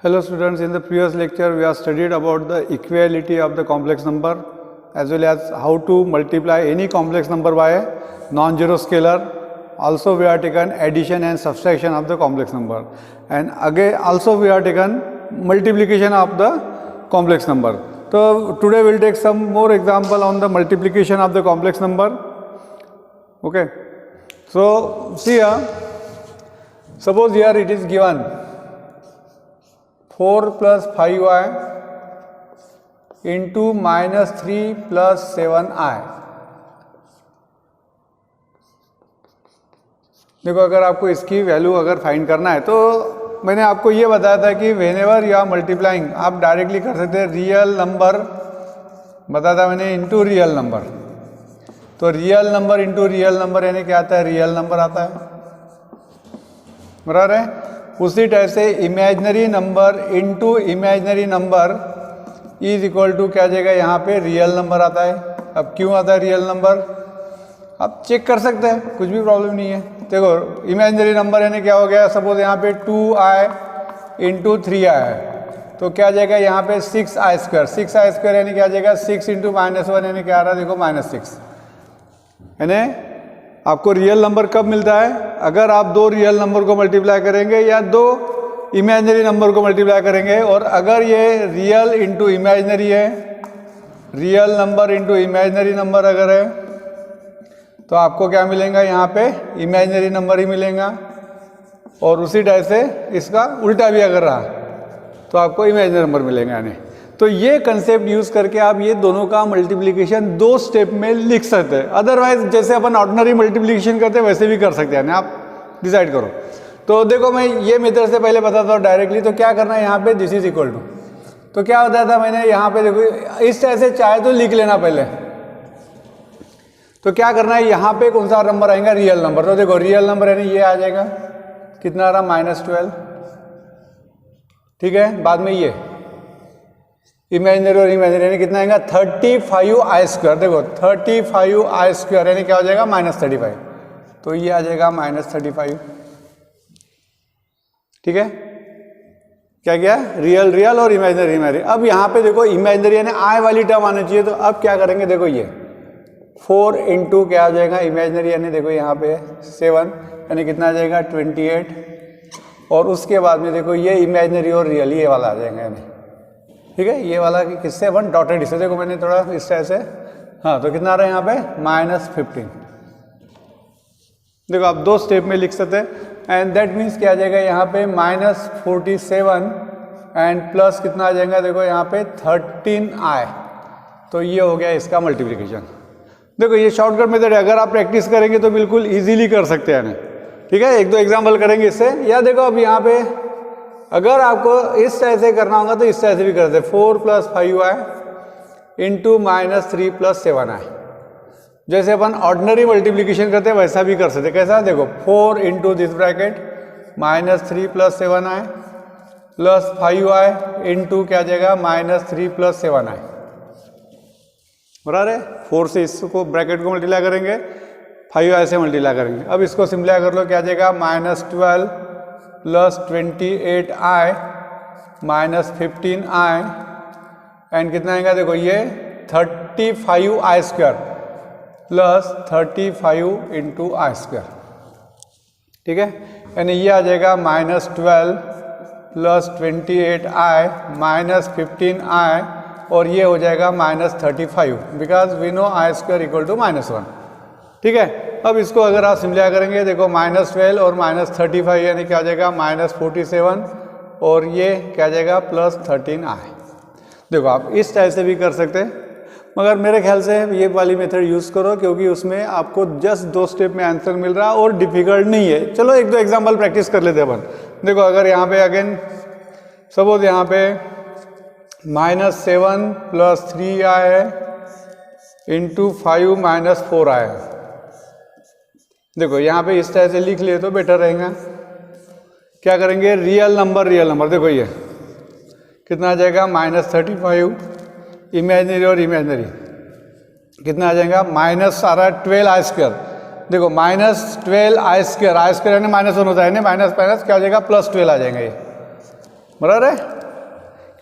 Hello students, in the previous lecture we have studied about the equality of the complex number as well as how to multiply any complex number by a non-zero scalar. Also we have taken addition and subtraction of the complex number, and again also we have taken multiplication of the complex number. So today we will take some more example on the multiplication of the complex number. Okay, so see here, suppose here it is given 4 plus 5y into minus 3 plus 7i. देखो, अगर आपको इसकी value अगर find करना है तो मैंने आपको ये बताया था कि व्हेनेवर यू आर मल्टीप्लाइंग आप डायरेक्टली कर सकते हैं रियल नंबर, बताया था मैंने, इनटू रियल नंबर. तो real number into real number यानी क्या आता है, रियल नंबर आता है, बराबर है. उसी टाइप से imaginary number into imaginary number is equal to क्या आ जाएगा, यहाँ पे रियल नंबर आता है. अब क्यों आता है रियल नंबर, आप चेक कर सकते हैं, कुछ भी प्रॉब्लम नहीं है. देखो इमेजिनरी नंबर यानी क्या हो गया, सपोज यहाँ पे 2i इंटू 3i है तो क्या आ जाएगा यहाँ पे 6i स्क्वायर. 6i स्क्वायर यानी क्या आ जाएगा 6 इंटू -1 यानी क्या आ रहा है, देखो -6. यानी आपको रियल नंबर कब मिलता है, अगर आप दो रियल नंबर को मल्टीप्लाई करेंगे या दो इमेजिनरी नंबर को मल्टीप्लाई करेंगे. और अगर ये रियल इंटू इमेजिनरी है, real number into imaginary number अगर है तो आपको क्या मिलेगा, यहाँ पे इमेजिनरी नंबर ही मिलेगा. और उसी टाइप से इसका उल्टा भी अगर रहा तो आपको इमेजिनरी नंबर मिलेगा. यानी तो ये कंसेप्ट यूज करके आप ये दोनों का मल्टीप्लिकेशन दो स्टेप में लिख सकते हैं. अदरवाइज जैसे अपन ऑर्डिनरी मल्टीप्लिकेशन करते हैं वैसे भी कर सकते हैं, यानी आप डिसाइड करो. तो देखो मैं ये मेथड से पहले बताता हूँ डायरेक्टली. तो क्या करना है यहाँ पे, दिस इज इक्वल टू, तो क्या बताया था मैंने यहाँ पे, देखो इस तरह से चाहे तो लिख लेना पहले. तो क्या करना है, यहाँ पे कौन सा नंबर आएगा, रियल नंबर. तो देखो रियल नंबर यानी ये आ जाएगा, कितना आ रहा, -12. ठीक है, बाद में ये इमेजिनरी और इमेजिनरी यानी कितना आएगा 35i स्क्वायर. देखो 35i स्क्वायर यानी क्या हो जाएगा -35. तो ये आ जाएगा -35. ठीक है, क्या किया, रियल रियल और इमेजिनरी इमेजिनरी. अब यहाँ पे देखो इमेजिनरी यानी आई वाली टर्म आनी चाहिए. तो अब क्या करेंगे, देखो ये 4 इंटू क्या आ जाएगा इमेजिनरी यानी देखो यहाँ पे 7 यानी कितना आ जाएगा 28. और उसके बाद में देखो ये इमेजिनरी और रियल ये वाला आ जाएगा यानी, ठीक है, ये वाला किससे अपन डॉटेड इससे, देखो मैंने थोड़ा इस तरह से, हाँ तो कितना आ रहा है यहाँ पे -15. देखो आप दो स्टेप में लिख सकते हैं. एंड दैट मीन्स क्या आ जाएगा यहाँ पे -47 एंड प्लस कितना आ जाएगा, देखो यहाँ पे 13i. तो ये हो गया इसका मल्टीप्लिकेशन. देखो ये शॉर्टकट मेथड है, अगर आप प्रैक्टिस करेंगे तो बिल्कुल इजीली कर सकते हैं. ठीक है, एक दो एग्जांपल करेंगे इससे. या देखो अब यहाँ पे अगर आपको इस तरह से करना होगा तो इस तरह से भी करते हैं, 4 + 5i इंटू -3 + 7i. जैसे अपन ऑर्डिनरी मल्टीप्लिकेशन करते हैं वैसा भी कर सकते हैं. कैसा, देखो 4 into this bracket -3 + 7i plus 5i into क्या जाएगा -3 + 7i. बराबर है, 4 से इसको ब्रैकेट को मल्टीप्लाई करेंगे, 5i से मल्टीप्लाई करेंगे. अब इसको सिंप्लाई कर लो, क्या जाएगा -12 + 28i -15i एंड कितना आएगा, देखो ये 35i square plus 35 into i square. ठीक है, यानी ये आ जाएगा -12 + 28i -15i और ये हो जाएगा -35 because we know i square equal to -1. ठीक है, अब इसको अगर आप सिम्प्लीफाई करेंगे, देखो -12 और -35 यानी क्या आ जाएगा -47 और ये क्या आ जाएगा +13i. देखो आप इस टाइप से भी कर सकते हैं, मगर मेरे ख्याल से ये वाली मेथड यूज़ करो क्योंकि उसमें आपको जस्ट दो स्टेप में आंसर मिल रहा है और डिफिकल्ट नहीं है. चलो एक दो एग्जाम्पल प्रैक्टिस कर लेते हैं अपन. देखो अगर यहाँ पे अगेन सपोज यहाँ पे -7 + 3i है इंटू 5 - 4i है. देखो यहाँ पे इस तरह से लिख लिए तो बेटर रहेगा. क्या करेंगे, रियल नंबर देखो ये कितना आ जाएगा -35 इमेजिनरी और इमेजिनरी कितना आ जाएगा माइनस आ रहा है 12i स्क्वायर. देखो -12i स्क्वायर, यानी -1 होता है, माइनस क्या हो जाएगा +12 आ जाएंगे ये, बराबर है.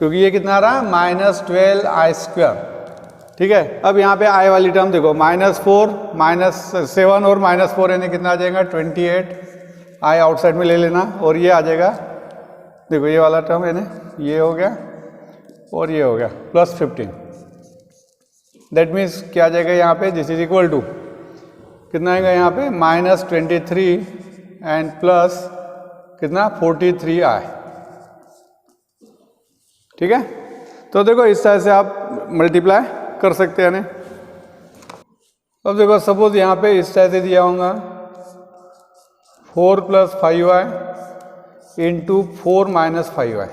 क्योंकि ये कितना आ रहा है -12i²। ठीक है, अब यहाँ पे i वाली टर्म देखो, -4 -7 और -4 यानी कितना आ जाएगा 28। i आउटसाइड में ले लेना और ये आ जाएगा, देखो ये वाला टर्म है ना, ये हो गया और ये हो गया +15। दैट मीन्स क्या आ जाएगा यहाँ पे, दिस इज इक्वल टू कितना आएगा यहाँ पे -23 एंड प्लस कितना 43i। ठीक है, तो देखो इस तरह से आप मल्टीप्लाई कर सकते हैं ना। अब देखो सपोज यहाँ पे इस तरह से दिया होगा 4 + 5i इंटू 4 - 5i।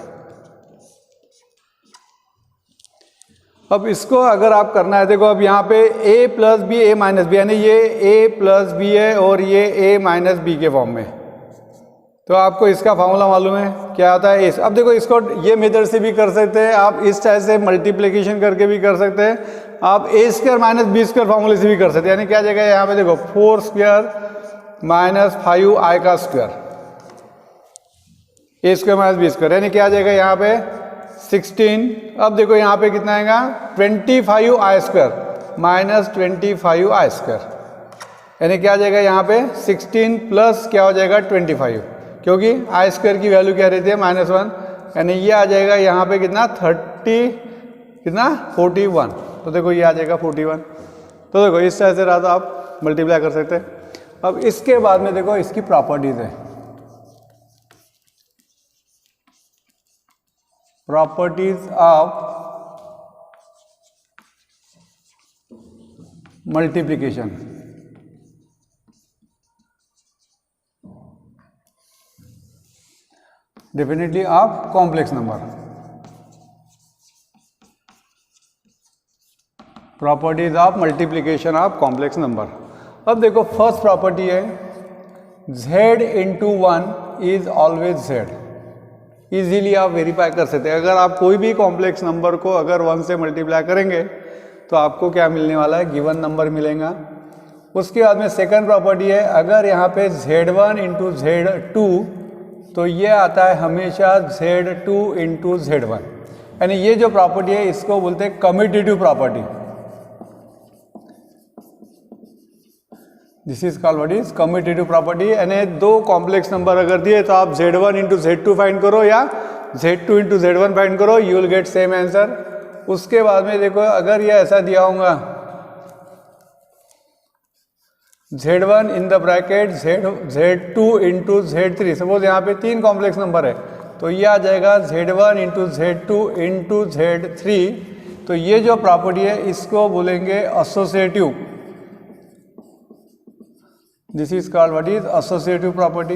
अब इसको अगर आप करना है, देखो अब यहाँ पे a + b a - b यानी ये a + b है और ये a - b के फॉर्म में, तो आपको इसका फार्मूला मालूम है क्या आता है इस। अब देखो इसको ये मेथड से भी कर सकते हैं आप, इस तरह से मल्टीप्लिकेशन करके भी कर सकते हैं आप, a² - b² फार्मूले से भी कर सकते हैं। यानी क्या जाएगा यहाँ पे देखो 4² - 5i का स्क्वायर, a² - b², यानी क्या आ जाएगा यहाँ पे 16। अब देखो यहाँ पे कितना आएगा 25i² -25i², यानी क्या आ जाएगा यहाँ पे 16 प्लस क्या हो जाएगा 25, क्योंकि i² की वैल्यू क्या रहती है -1, यानी ये आ जाएगा यहाँ पे कितना 41। तो देखो ये आ जाएगा 41। तो देखो इस तरह से रहा, तो आप मल्टीप्लाई कर सकते हैं। अब इसके बाद में देखो इसकी प्रॉपर्टीज है, properties of multiplication. Definitely of complex number, properties of multiplication of complex number. अब देखो फर्स्ट प्रॉपर्टी है z into 1 is always z। Easily आप वेरीफाई कर सकते हैं, अगर आप कोई भी कॉम्प्लेक्स नंबर को अगर 1 से मल्टीप्लाई करेंगे तो आपको क्या मिलने वाला है, गिवन नंबर मिलेगा। उसके बाद में सेकंड प्रॉपर्टी है, अगर यहाँ पे z1 इंटू z2 तो ये आता है हमेशा z2 इंटू z1, यानी ये जो प्रॉपर्टी है इसको बोलते हैं commutative property. This is called what is commutative property. यानी दो कॉम्प्लेक्स नंबर अगर दिए तो आप z1 इंटू z2 फाइंड करो या z2 इंटू z1 फाइंड करो, you will get same answer. उसके बाद में देखो अगर ये ऐसा दिया होगा z1 in the bracket z2 into z3, suppose यहाँ पे 3 कॉम्प्लेक्स नंबर है तो ये आ जाएगा z1 into z2 into z3। तो ये जो प्रॉपर्टी है इसको बोलेंगे associative. This is called what is associative property.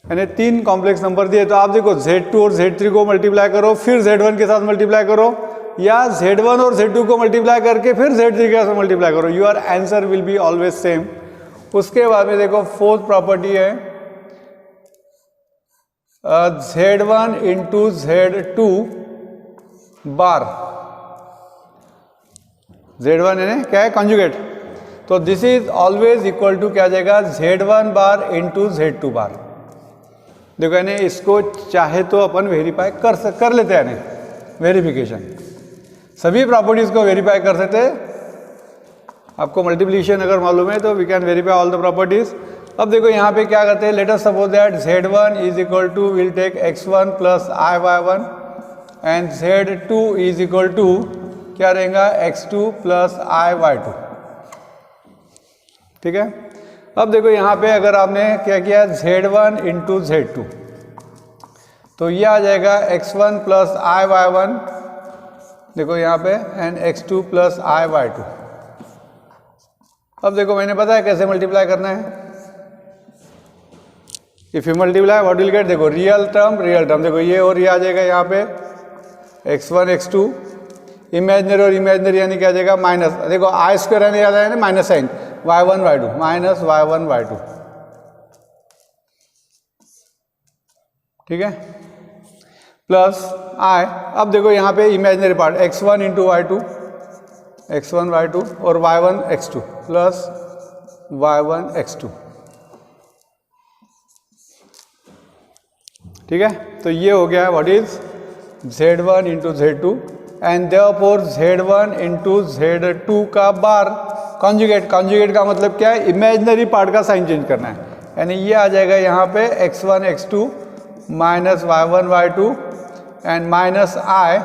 यानी 3 कॉम्प्लेक्स नंबर दिए तो आप देखो z2 और z3 को मल्टीप्लाई करो, फिर z1 के साथ मल्टीप्लाई करो, या z1 और z2 को मल्टीप्लाई करके फिर z3 के साथ मल्टीप्लाई करो, your answer will be always same. उसके बाद में देखो फोर्थ प्रॉपर्टी है z1 इंटू z2 बार, z1 यानी क्या है कंजुगेट, तो this is always equal to क्या आ जाएगा z1 bar into z2 bar. देखो यानी इसको चाहे तो अपन वेरीफाई कर लेते हैं, वेरिफिकेशन सभी प्रॉपर्टीज को वेरीफाई कर सकते हैं। आपको मल्टीप्लिकेशन अगर मालूम है तो we can verify all the properties. अब देखो यहाँ पे क्या करते हैं, let us suppose that z1 is equal to will take x1 plus iy1 and z2 is equal to क्या रहेगा x2 प्लस iy2। ठीक है, अब देखो यहाँ पे अगर आपने क्या किया z1 इंटू z2 तो ये आ जाएगा x1 प्लस iy1, देखो यहाँ पे एंड x2 प्लस iy2। अब देखो मैंने पता है कैसे मल्टीप्लाई करना है, if you multiply what will gate, देखो रियल टर्म देखो ये और ये आ जाएगा यहाँ पे x1 x2, इमेजिनरी और इमेजिनरी यानी क्या आ जाएगा माइनस, देखो i² यानी याद आया ना minus sign, y1 y2 minus y1 y2। ठीक है, प्लस i, अब देखो यहाँ पे imaginary part x1 into y2 और y1 x2 plus y1 x2। ठीक है, तो ये हो गया है what is Z1 into Z2 and therefore Z1 into Z2 का बार कॉन्जुगेट, कॉन्जुगेट का मतलब क्या है, इमेजिनरी पार्ट का साइन चेंज करना है, यानी ये आ जाएगा यहाँ पे x1 x2 minus y1 y2 and minus i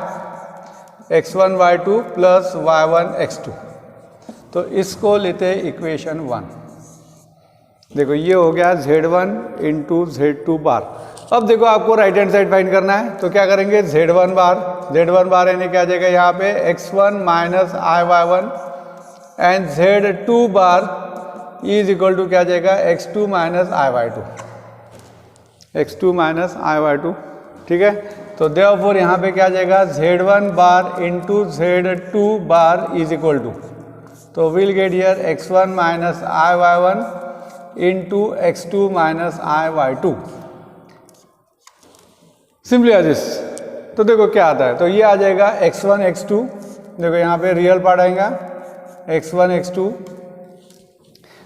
x1 y2 plus y1 x2। तो इसको लेते हैं इक्वेशन 1। देखो ये हो गया Z1 इंटू Z2 बार। अब देखो आपको राइट हैंड साइड फाइंड करना है, तो क्या करेंगे, Z1 बार यानी क्या आ जाएगा यहाँ पे x1 minus i y1 and Z2 bar is equal to क्या आ जाएगा x2 minus i y2, x2 minus i y2। ठीक है, तो देयरफॉर यहाँ पे क्या आ जाएगा Z1 bar into Z2 bar is equal to, तो will get here x1 minus i y1 into x2 minus i y2 simply as this. तो देखो क्या आता है, तो ये आ जाएगा x1 x2, देखो यहाँ पे रियल पार्ट आएगा x1 x2।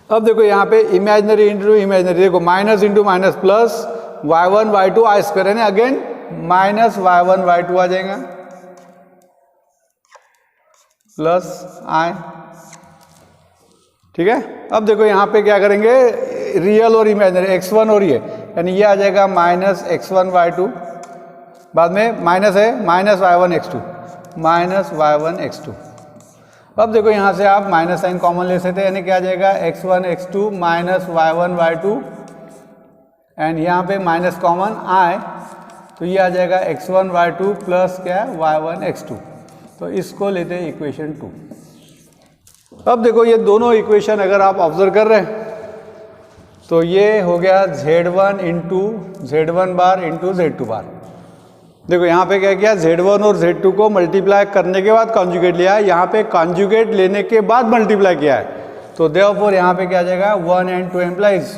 अब देखो यहाँ पे इमेजिनरी इंटू इमेजिनरी, देखो minus into minus plus y1 y2 आई स्क्वायर, यानी अगेन माइनस y1 y2 आ जाएगा प्लस i। ठीक है, अब देखो यहाँ पे क्या करेंगे, रियल और इमेजिनरी x1 और ये, यानी ये आ जाएगा माइनस x1 y2, बाद में माइनस है minus y1 x2 minus y1 x2। अब देखो यहाँ से आप माइनस साइन कॉमन ले सकते हैं, यानी क्या आ जाएगा x1 x2 minus y1 y2 and यहाँ पे माइनस कॉमन i, तो ये आ जाएगा x1 y2 प्लस क्या y1 x2। तो इसको लेते हैं इक्वेशन 2। अब देखो ये दोनों इक्वेशन अगर आप ऑब्जर्व कर रहे हैं, तो ये हो गया Z1 into Z1 bar into Z2 bar. देखो यहाँ पे क्या किया, Z1 और Z2 को मल्टीप्लाई करने के बाद कॉन्जुगेट लिया है, यहाँ पे कॉन्जुगेट लेने के बाद मल्टीप्लाई किया है, तो देयरफॉर यहाँ पे क्या आ जाएगा 1 एंड 2 एम्प्लाइज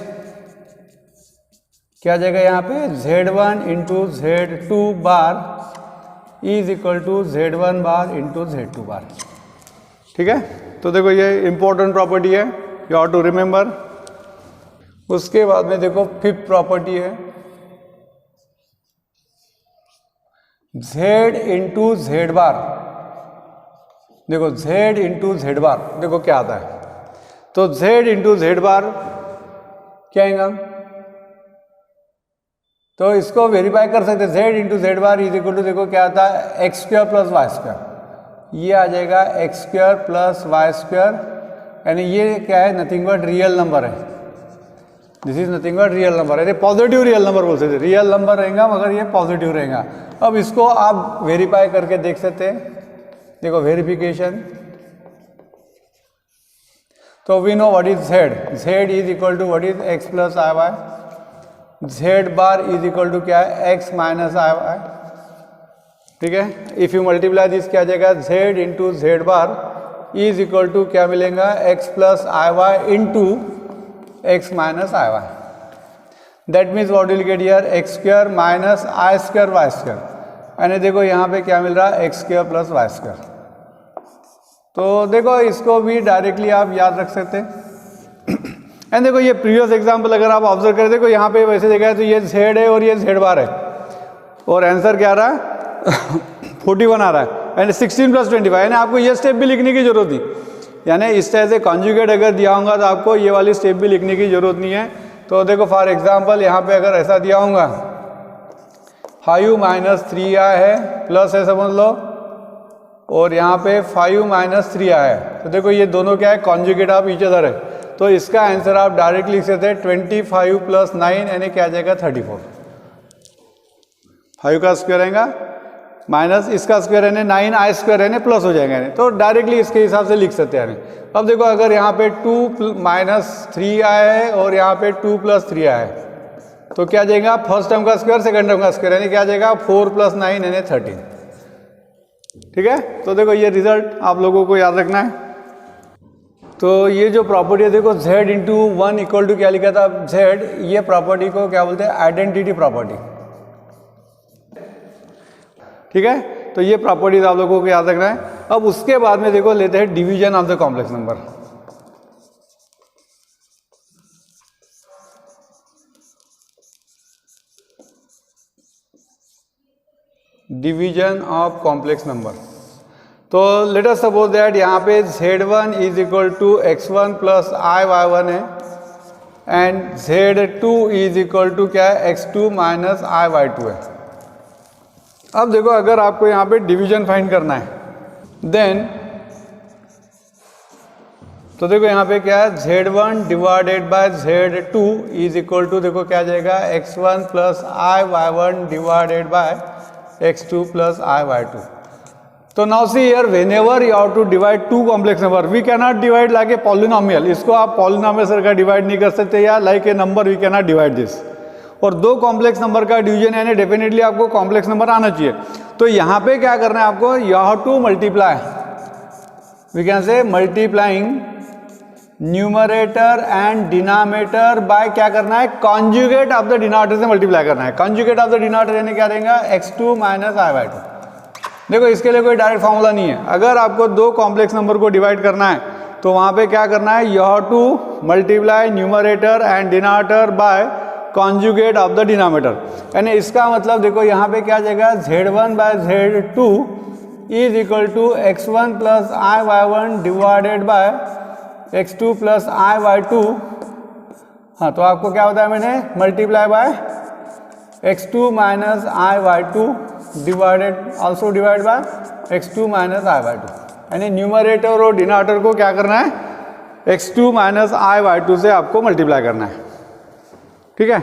क्या आ जाएगा यहाँ पे Z1 into Z2 bar is equal to Z1 bar into Z2 bar. ठीक है, तो देखो ये इंपॉर्टेंट प्रॉपर्टी है, यू हैव टू रिमेंबर। उसके बाद में देखो फिफ्थ प्रॉपर्टी है Z इंटू Z बार। देखो Z इंटू Z बार, देखो क्या आता है, तो Z इंटू Z बार क्या आएगा, तो इसको वेरीफाई कर सकते हैं। Z into Z bar is equal to, देखो क्या आता है x square plus y square, ये आ जाएगा x square plus y square, यानी ये क्या है, नथिंग बट रियल नंबर है, this is nothing but real number है, पॉजिटिव रियल नंबर बोल सकते, रियल नंबर रहेगा मगर ये पॉजिटिव रहेगा। अब इसको आप वेरीफाई करके देख सकते हैं, देखो वेरिफिकेशन, तो we know what is Z is equal to what is x plus i y, Z bar is equal to क्या है x माइनस आई वाई। ठीक है, इफ यू मल्टीप्लाई दिस क्या आ जाएगा Z into Z bar is equal to क्या मिलेगा x plus i y into x minus i y, that means what will get here x square minus i square y square, यानी देखो यहाँ पे क्या मिल रहा है x square plus y square. तो देखो इसको भी डायरेक्टली आप याद रख सकते हैं। एंड देखो ये प्रीवियस एग्जाम्पल अगर आप ऑब्जर्व करें, देखो यहाँ पे वैसे देखा है तो ये Z है और ये Z बार है, और आंसर क्या आ रहा है 41 आ रहा है, यानी 16 प्लस 25, यानी आपको ये स्टेप भी लिखने की जरूरत नहीं, यानी इस तरह से कॉन्जुगेट अगर दिया होगा तो आपको ये वाली स्टेप भी लिखने की जरूरत नहीं है। तो देखो फॉर एग्जांपल यहाँ पे अगर ऐसा दिया होगा 5 माइनस 3i है प्लस है समझ लो, और यहाँ पे 5 माइनस 3i है, तो देखो ये दोनों क्या है कॉन्जुगेट ऑफ ईच अदर है, तो इसका आंसर आप डायरेक्ट लिख सकते हैं 25 प्लस 9 यानी क्या आ जाएगा 34। 5 का स्क्वायर रहेगा माइनस इसका स्क्वायर है 9 आई स्क्वायर है प्लस हो जाएगा, तो डायरेक्टली इसके हिसाब से लिख सकते हैं। अब देखो अगर यहाँ पे 2 माइनस 3i है और यहाँ पे 2 प्लस 3i है, तो क्या जाएगा फर्स्ट टर्म का स्क्वायर सेकंड टर्म का स्क्वायर, यानी क्या जाएगा 4 प्लस 9 यानी 13। ठीक है, तो देखो ये रिजल्ट आप लोगों को याद रखना है। तो ये जो प्रॉपर्टी है देखो Z इंटू 1 इक्वल टू क्या लिखा था Z, ये प्रॉपर्टी को क्या बोलते हैं आइडेंटिटी प्रॉपर्टी। ठीक है, तो ये प्रॉपर्टीज आप लोगों को याद रखना है। अब उसके बाद में देखो लेते हैं division of the complex number. Division of complex number. तो लेट अस सपोज दैट यहाँ पे Z1 is equal to x1 plus i/y1 है and Z2 is equal to क्या है x2 माइनस i/y2 है। अब देखो अगर आपको यहाँ पे डिवीजन फाइंड करना है देन तो देखो यहाँ पे क्या है Z1 divided by Z2 is equal to देखो क्या आ जाएगा x1 plus i/y1 divided by x2 plus i/y2। तो now see here whenever you have to divide two complex number we can not divide like a polynomial. इसको आप polynomial से का divide नहीं कर सकते या like a number we can not divide this. और दो कॉम्प्लेक्स नंबर का डिवीजन यानी डेफिनेटली आपको कॉम्प्लेक्स नंबर आना चाहिए। तो यहाँ पे क्या करना है आपको you have to multiply we can say multiplying numerator and denominator by क्या करना है कॉन्जुगेट ऑफ द डिनोमिनेटर से मल्टीप्लाई करना है। कॉन्जुगेट ऑफ द डिनोमिनेटर यानी क्या देगा x2 माइनस i/2। देखो इसके लिए कोई डायरेक्ट फॉर्मूला नहीं है। अगर आपको दो कॉम्प्लेक्स नंबर को डिवाइड करना है तो वहां पे क्या करना है you have to multiply numerator and denominator by conjugate of the denominator. यानी इसका मतलब देखो यहाँ पे क्या जाएगा Z1 by Z2 is equal to x1 plus i/y1 divided by x2 plus i/2। हाँ तो आपको क्या बताया मैंने multiply by x2 minus i/2 divided also divide by x2 minus i/2। यानी न्यूमरेटर और डिनोमिनेटर को क्या करना है x2 माइनस i/2 से आपको मल्टीप्लाई करना है। ठीक है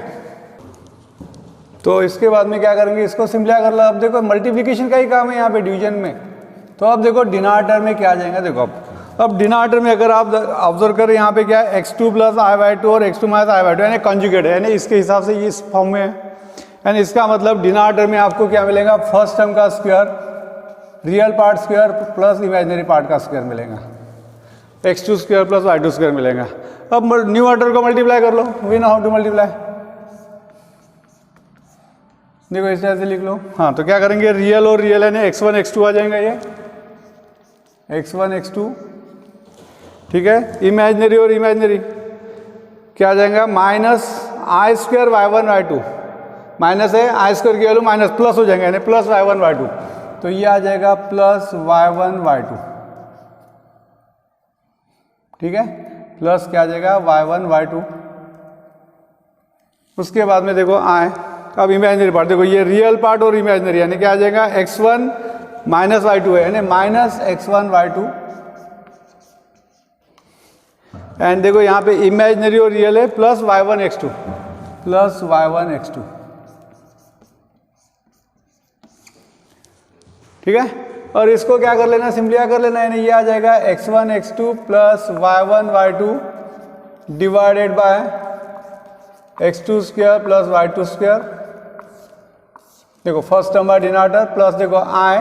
तो इसके बाद में क्या करेंगे इसको सिंपलीफाई कर लो। अब देखो मल्टीप्लिकेशन का ही काम है यहाँ पे डिवीजन में। तो अब देखो डिनोमिनेटर में क्या आ जाएगा देखो अब डिनोमिनेटर में अगर आप ऑब्जर्व करें यहाँ पे क्या है x2 प्लस i/2 और x2 माइनस i/2 यानी कॉन्जुगेट है यानी इसके हिसाब से ये इस फॉर्म में है। यानी इसका मतलब डिनोमिनेटर में आपको क्या मिलेगा फर्स्ट टर्म का square real part square plus imaginary part का स्क्वायर मिलेगा x2 square plus y2 square मिलेगा। अब न्यूमरेटर को मल्टीप्लाई कर लो we know how to multiply. देखो इस तरह से लिख लो। हाँ तो क्या करेंगे रियल और रियल यानी x1 x2 आ जाएगा ये x1 x2। ठीक है इमेजिनरी और इमेजिनरी क्या आ जाएगा minus i square y1 y2 minus है आई स्क्वायर की वैल्यू माइनस प्लस हो जाएगा यानी प्लस y1 y2। तो ये आ जाएगा प्लस y1 y2। ठीक है प्लस क्या आ जाएगा y1 y2। उसके बाद में देखो आए अब इमेजिनरी पार्ट देखो ये रियल पार्ट और इमेजिनरी यानी क्या आ जाएगा x1 माइनस y2 है यानी माइनस x1 y2। एंड देखो यहाँ पे इमेजिनरी और रियल है plus y1 x2 plus y1 x2। ठीक है और इसको क्या कर लेना सिंपलीफाई कर लेना यानी ये आ जाएगा x1 x2 plus y1 y2 divided by x2 square plus y2 square. देखो first term by denominator plus देखो i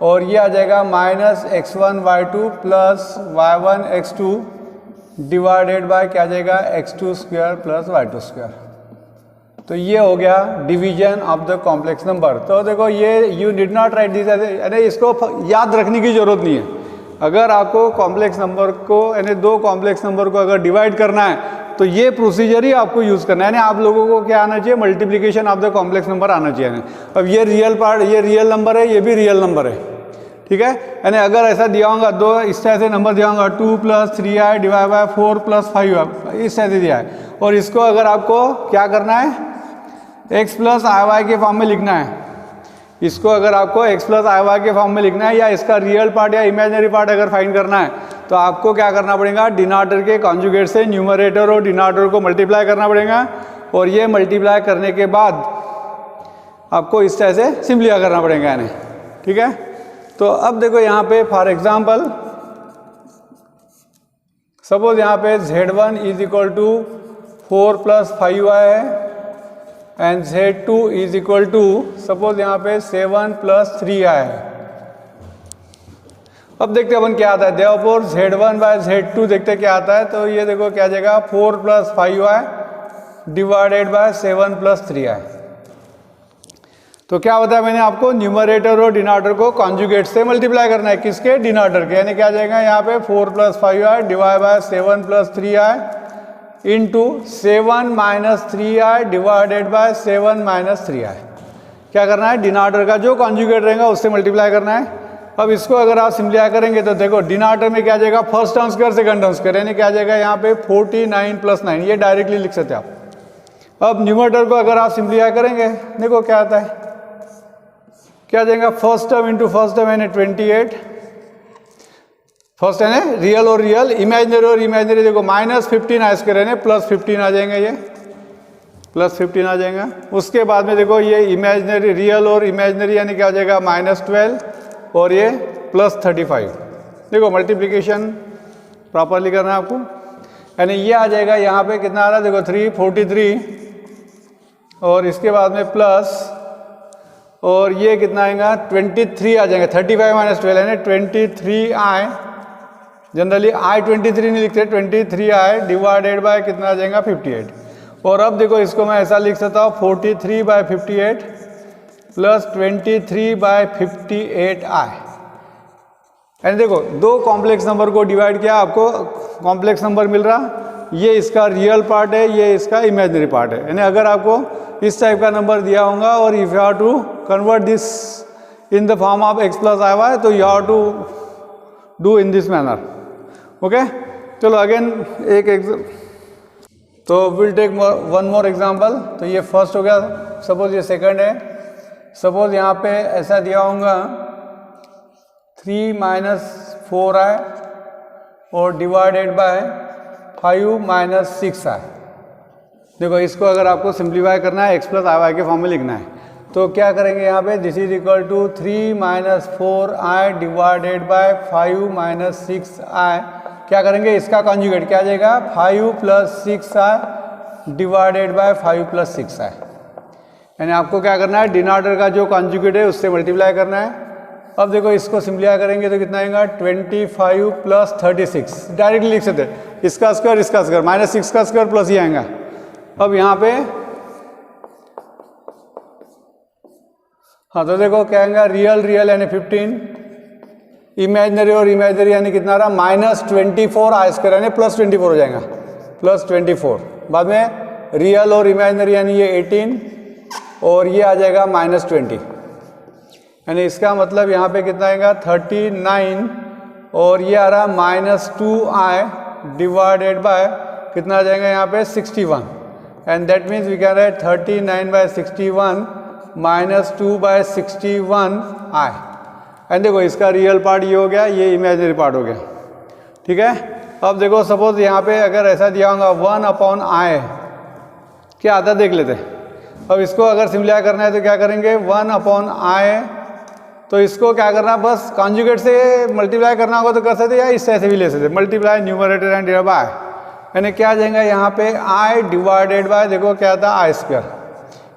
और ये आ जाएगा minus x1 y2 plus y1 x2 divided by क्या आ जाएगा x2 square plus y2 square. तो ये हो गया division of the complex number. तो देखो ये you did not right this यानी इसको याद रखने की जरूरत नहीं है। अगर आपको कॉम्प्लेक्स नंबर को यानी दो कॉम्प्लेक्स नंबर को अगर डिवाइड करना है तो ये प्रोसीजर ही आपको यूज करना है। यानी आप लोगों को क्या आना चाहिए multiplication of the complex number आना चाहिए। अब ये रियल पार्ट ये रियल नंबर है ये भी रियल नंबर है। ठीक है यानी अगर ऐसा दिया होगा दो इस तरह से नंबर दिया होगा 2 plus 3i divide by 4 plus 5i इस तरह से दिया है और इसको अगर आपको क्या करना है x प्लस आई के फॉर्म में लिखना है। इसको अगर आपको x प्लस आई के फॉर्म में लिखना है या इसका रियल पार्ट या इमेजिनरी पार्ट अगर फाइंड करना है तो आपको क्या करना पड़ेगा डिनोमिनेटर के कॉन्जुगेट से न्यूमरेटर और डिनोमिनेटर को मल्टीप्लाई करना पड़ेगा और ये मल्टीप्लाई करने के बाद आपको इस तरह से सिंपलीफाई करना पड़ेगा यानी। ठीक है तो अब देखो यहाँ पे फॉर एग्जाम्पल सपोज यहाँ पे Z1 is equal to 4 plus 5y है and Z2 is equal to suppose यहाँ पे 7 प्लस 3i है। अब देखते हैं अपन क्या आता है देयरफॉर Z1 बाय Z2 देखते क्या आता है। तो ये देखो क्या जाएगा 4 plus 5y divided by 7 plus 3i। तो क्या बताया मैंने आपको न्यूमरेटर और डिनोमिनेटर को कॉन्जुगेट से मल्टीप्लाई करना है किसके डिनोमिनेटर के यानी क्या जाएगा यहाँ पे 4 plus 5i divide by 7 plus 3i into 7 minus 3i divided by 7 minus 3i। क्या करना है, डिनॉमिनेटर का जो कॉन्जुगेट रहेगा उससे मल्टीप्लाई करना है। अब इसको अगर आप सिंप्लीफाई करेंगे तो देखो डिनॉमिनेटर में क्या आ जाएगा, first term square second term square, यानी क्या आ जाएगा यहाँ पे 49 + 9, ये डायरेक्टली लिख सकते हैं आप। अब न्यूमरेटर को अगर आप सिंप्लीफाई करेंगे, देखो क्या आता है, क्या आ जाएगा, first term into first term यानी 28, फर्स्ट है रियल और रियल, इमेजिनरी और इमेजिनरी देखो -15 आई स्क्वायर यानी +15 आ जाएंगे, ये +15 आ जाएगा। उसके बाद में देखो ये इमेजिनरी रियल और इमेजिनरी यानी क्या हो जाएगा -12 और ये +35। देखो मल्टीप्लिकेशन प्रॉपरली करना है आपको, यानी ये आ जाएगा यहाँ पे कितना आ रहा है, देखो 343 और इसके बाद में प्लस और ये कितना आएगा 23 आ जाएगा, 35 - 12 यानी 23i, जनरली i23 नहीं लिखते, 23i डिवाइडेड बाय कितना आ जाएगा 58। और अब देखो इसको मैं ऐसा लिख सकता हूँ 43/58 + 23/58i। एंड देखो दो कॉम्प्लेक्स नंबर को डिवाइड किया, आपको कॉम्प्लेक्स नंबर मिल रहा, ये इसका रियल पार्ट है, ये इसका इमेजिनरी पार्ट है। यानी अगर आपको इस टाइप का नंबर दिया होगा और if you have to convert this in the form of x + iy, तो you have to do in this manner. Okay, चलो अगेन एक तो will take one more example. तो ये फर्स्ट हो गया, सपोज ये सेकंड है, सपोज यहाँ पे ऐसा दिया होगा 3 - 4i और डिवाइडेड बाय 5 - 6i। देखो इसको अगर आपको सिंप्लीफाई करना है x + iy के फॉर्म में लिखना है, तो क्या करेंगे यहाँ पे, this is equal to 3 - 4i divided by 5 - 6i। क्या करेंगे, इसका कॉन्जुगेट क्या आ जाएगा, 5 + 6i डिवाइडेड बाय 5 + 6i। यानी आपको क्या करना है, डिनॉमिनेटर का जो कॉन्जुगेट है उससे मल्टीप्लाई करना है। अब देखो इसको सिंप्लीफाई करेंगे तो कितना आएगा, 25 + 36, डायरेक्टली लिख सकते हैं, इसका स्क्वायर -6 का स्क्वायर प्लस ही आएगा। अब यहाँ पे हाँ, तो देखो क्या आएगा, रियल यानी 15, इमेजिनरी और इमेजिनरी यानी कितना आ रहा, -24 आई स्क्वायर यानी +24 हो जाएगा, +24। बाद में रियल और इमेजिनरी यानी ये 18 और ये आ जाएगा -20, यानी इसका मतलब यहाँ पे कितना आएगा 39 और ये आ रहा -2i डिवाइडेड बाय कितना आ जाएगा यहाँ पे 61। And that means we can write 39/61 -2/61i। And देखो इसका रियल पार्ट ये हो गया, ये इमेजिनरी पार्ट हो गया, ठीक है। अब देखो सपोज यहाँ पे अगर ऐसा दिया होगा 1/i, क्या आता देख लेते हैं। अब इसको अगर सिंप्लीफाई करना है तो क्या करेंगे, 1/i, तो इसको क्या करना, बस कॉन्जुगेट से मल्टीप्लाई करना होगा तो कर सकते, या इस तरह से भी ले सकते, multiply numerator and divide by, यानी क्या आ जाएगा यहाँ पे i डिवाइडेड बाय, देखो क्या आता है i²,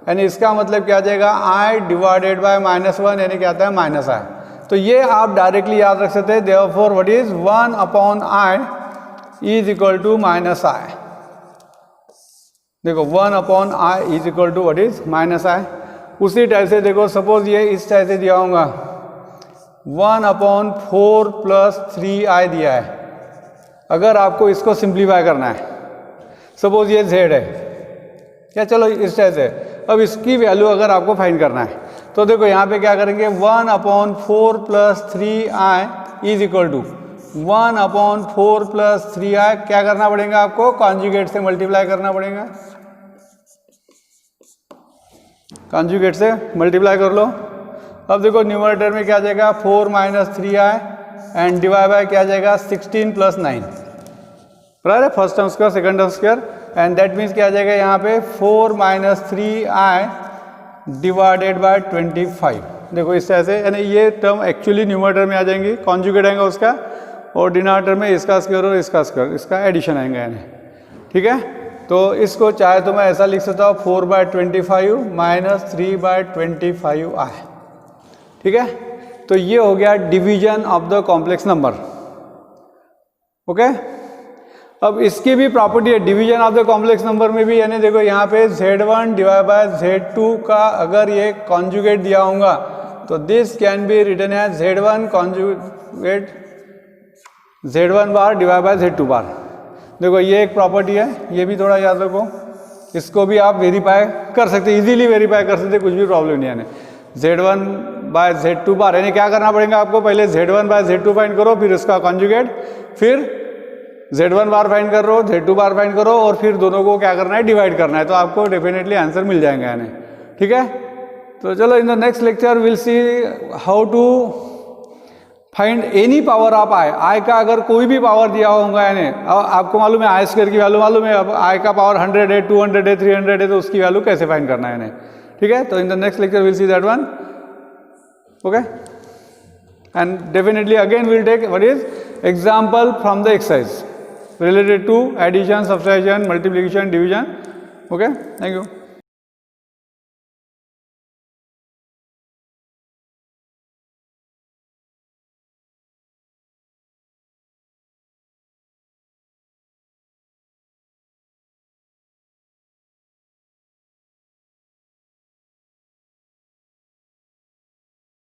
यानी इसका मतलब क्या आ जाएगा i डिवाइडेड बाय -1 यानी क्या आता है -i। तो ये आप डायरेक्टली याद रख सकते हैं, therefore what is 1/i is equal to -i। देखो 1/i is equal to what is -i। उसी टाइप से देखो सपोज ये इस टाइप से दिया होगा 1/4 + 3i दिया है। अगर आपको इसको सिंप्लीफाई करना है, सपोज ये z है, या चलो इस टाइप से, अब इसकी वैल्यू अगर आपको फाइंड करना है तो देखो यहाँ पे क्या करेंगे, 1/4 + 3i is equal to 1/4 + 3i। क्या करना पड़ेगा आपको, कॉन्जुगेट से मल्टीप्लाई करना पड़ेगा, कॉन्जुगेट से मल्टीप्लाई कर लो। अब देखो न्यूमरेटर में क्या आ जाएगा 4 - 3i एंड डिवाइड बाय क्या आ जाएगा 16 + 9, बराबर है, first term square second term square, and that means क्या आ जाएगा यहाँ पे 4 - 3i डिवाइडेड बाय 25। देखो इस तरह से, यानी ये टर्म एक्चुअली न्यूमरेटर में आ जाएंगी, कॉन्जुगेट आएगा उसका, और डिनॉमिनेटर में इसका स्क्वायर और इसका स्क्वायर, इसका एडिशन आएंगे, यानी ठीक है। तो इसको चाहे तो मैं ऐसा लिख सकता हूँ 4/25 - 3/25i, ठीक है। तो ये हो गया division of the complex number, okay. अब इसकी भी प्रॉपर्टी है division of the complex number में भी, यानी देखो यहाँ पे Z1 डिवाइड बाय Z2 का अगर ये कॉन्जुगेट दिया होगा तो this can be written as Z1 conjugate Z1 bar divide by Z2 bar. देखो ये एक प्रॉपर्टी है, ये भी थोड़ा याद रखो, इसको भी आप वेरीफाई कर सकते, इजीली वेरीफाई कर सकते, कुछ भी प्रॉब्लम नहीं है। Z1 बाय Z2 बार, यानी क्या करना पड़ेगा आपको, पहले Z1 बाय Z2 फाइंड करो, फिर उसका कॉन्जुगेट, फिर Z1 बार फाइंड करो, Z2 बार फाइंड करो, और फिर दोनों को क्या करना है, डिवाइड करना है, तो आपको डेफिनेटली आंसर मिल जाएंगे यानी, ठीक है। तो चलो in the next lecture will see how to find any power of I का अगर कोई भी पावर दिया होगा यानी, आपको मालूम है आई स्क्वायर की वैल्यू मालूम है, अब आई का पावर 100 है, 200 है, 300 है, तो उसकी वैल्यू कैसे फाइंड करना है यानी, ठीक है। तो in the next lecture will see that one, okay, and definitely again will take what is example from the exercise related to addition, subtraction, multiplication, division. Okay, thank you.